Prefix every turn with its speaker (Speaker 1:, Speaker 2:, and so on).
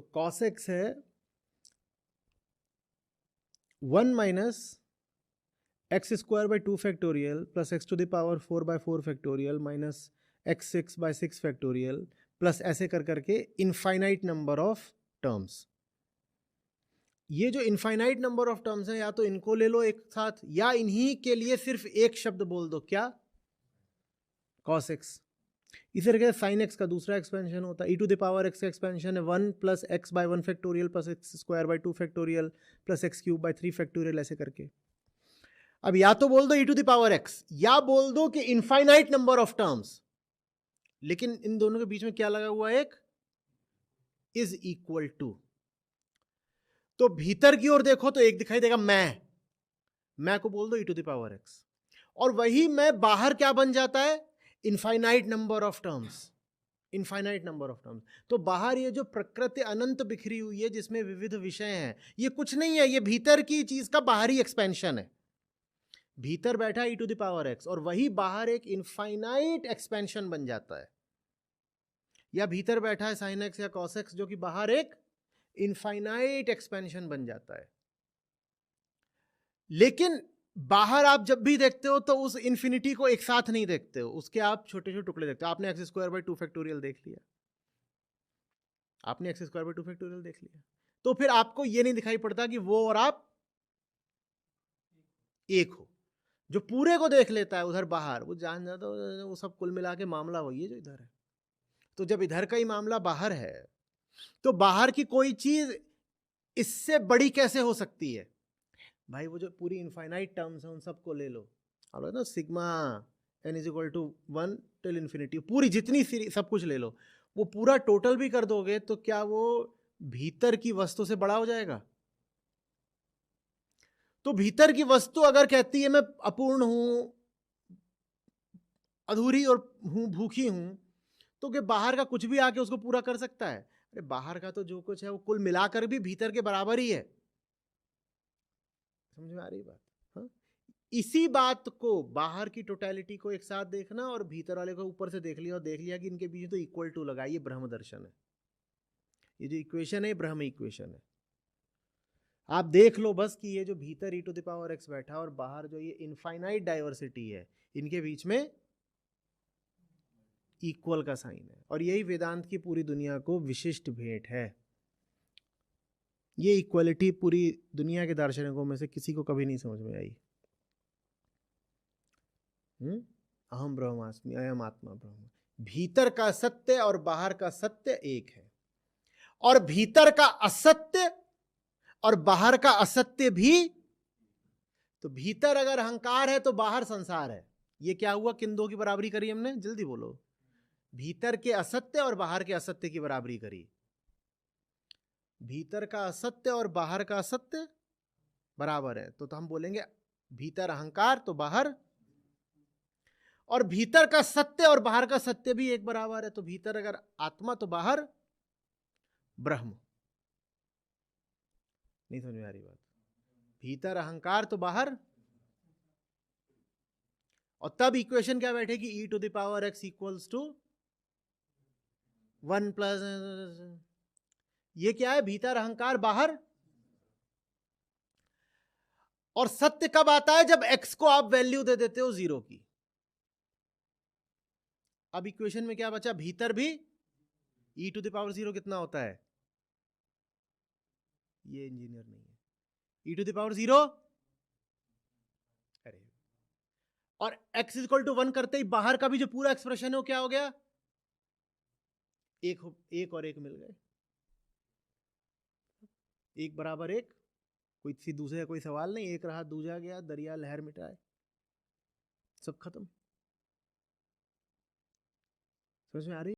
Speaker 1: तो cos x है 1 minus x square by 2 factorial plus x to the power 4 by 4 factorial minus x 6 by 6 factorial plus ऐसे कर करके infinite number of terms. ये जो infinite number of terms है या तो इनको ले लो एक साथ या इन्हीं के लिए सिर्फ एक शब्द बोल दो, क्या? cos x। इसी तरीके से sin x का दूसरा एक्सपेंशन होता है, e to the power x का एक्सपेंशन है 1 plus x by 1 factorial plus x square by 2 factorial plus x cube by 3 factorial ऐसे करके। अब या तो बोल दो e to the power x या बोल दो कि इनफाइनाइट नंबर ऑफ टर्म्स, लेकिन इन दोनों के बीच में क्या लगा हुआ है? एक इज इक्वल टू। तो भीतर की ओर देखो तो एक दिखाई देगा मैं को बोल दो e to the power x, और वही मैं बाहर क्या बन जाता है? Infinite number of terms, infinite number of terms. तो बाहर ये जो प्रकृति अनंत बिखरी हुई है जिसमें विविध विषय हैं, ये कुछ नहीं है, ये भीतर की चीज का बाहरी एक्सपेंशन है। भीतर बैठा e to the power x और वही बाहर एक इनफाइनाइट एक्सपेंशन बन जाता है, या भीतर बैठा है sin x या cos x जो कि बाहर एक इनफाइनाइट एक्सपेंशन बन जाता है। लेकिन बाहर आप जब भी देखते हो तो उस इंफिनिटी को एक साथ नहीं देखते हो, उसके आप छोटे छोटे टुकड़े देखते हो। आपने एक्स स्क्वायर बाई 2 फैक्टोरियल देख लिया, आपने एक्स स्क्वायर बाई 2 फैक्टोरियल देख लिया, तो फिर आपको यह नहीं दिखाई पड़ता कि वो और आप एक हो। जो पूरे को देख लेता है उधर बाहर, वो जान जाता है वो सब कुल मिला के मामला वही है जो इधर है। तो जब इधर का ही मामला बाहर है तो बाहर की कोई चीज इससे बड़ी कैसे हो सकती है? भाई वो जो पूरी इनफाइनाइट टर्म्स है उन सबको ले लो, अब ना sigma n is equal to 1 till infinity, पूरी जितनी सब कुछ ले लो, वो पूरा टोटल भी कर दोगे तो क्या वो भीतर की वस्तु से बड़ा हो जाएगा? तो भीतर की वस्तु अगर कहती है मैं अपूर्ण हूं, अधूरी और हूं, भूखी हूं, तो क्या बाहर का कुछ भी आके उसको पूरा कर सकता है? अरे बाहर का तो जो कुछ है वो कुल मिलाकर भी भीतर के बराबर ही है। समझ में आ रही बात? हाँ, इसी बात को, बाहर की टोटलिटी को एक साथ देखना और भीतर वाले को ऊपर से देख लिया और देख लिया कि इनके बीच तो इक्वल टू लगा, ये ब्रह्म दर्शन है। ये जो इक्वेशन है ब्रह्म इक्वेशन है। आप देख लो बस कि ये जो भीतर e to the power x बैठा और बाहर जो ये इनफाइनाइट डाइवर्सिटी है, इनके बीच में इक्वल का साइन है। और यही वेदांत की पूरी दुनिया को विशिष्ट भेंट है। ये इक्वलिटी पूरी दुनिया के दार्शनिकों में से किसी को कभी नहीं समझ में आई। अहम ब्रह्मास्मि अयम आत्मा ब्रह्म। भीतर का सत्य और बाहर का सत्य एक है, और भीतर का असत्य और बाहर का असत्य भी। तो भीतर अगर अहंकार है तो बाहर संसार है। ये क्या हुआ? किन दो की बराबरी करी हमने? जल्दी बोलो। भीतर के असत्य और बाहर के असत्य की बराबरी करी। भीतर का असत्य और बाहर का असत्य बराबर है, तो हम बोलेंगे भीतर अहंकार तो बाहर, और भीतर का सत्य और बाहर का सत्य भी एक बराबर है, तो भीतर अगर आत्मा तो बाहर ब्रह्म। नहीं समझ में आ रही बात? भीतर अहंकार तो बाहर, और तब इक्वेशन क्या बैठेगी? e to the power x equals to 1 plus, ये क्या है? भीतर अहंकार बाहर। और सत्य कब आता है? जब x को आप वैल्यू दे देते हो 0 की। अब इक्वेशन में क्या बचा? भीतर भी e टू द पावर 0 कितना होता है? ये इंजीनियर नहीं है। e टू द पावर 0, अरे, और x इक्वल टू 1 करते ही बाहर का भी जो पूरा एक्सप्रेशन है वो क्या हो गया? एक और एक मिल गए, एक बराबर एक। कोई दूसरे कोई सवाल नहीं, एक रहा दूजा गया, दरिया लहर मिटाए, सब खत्म। समझ में आ रही?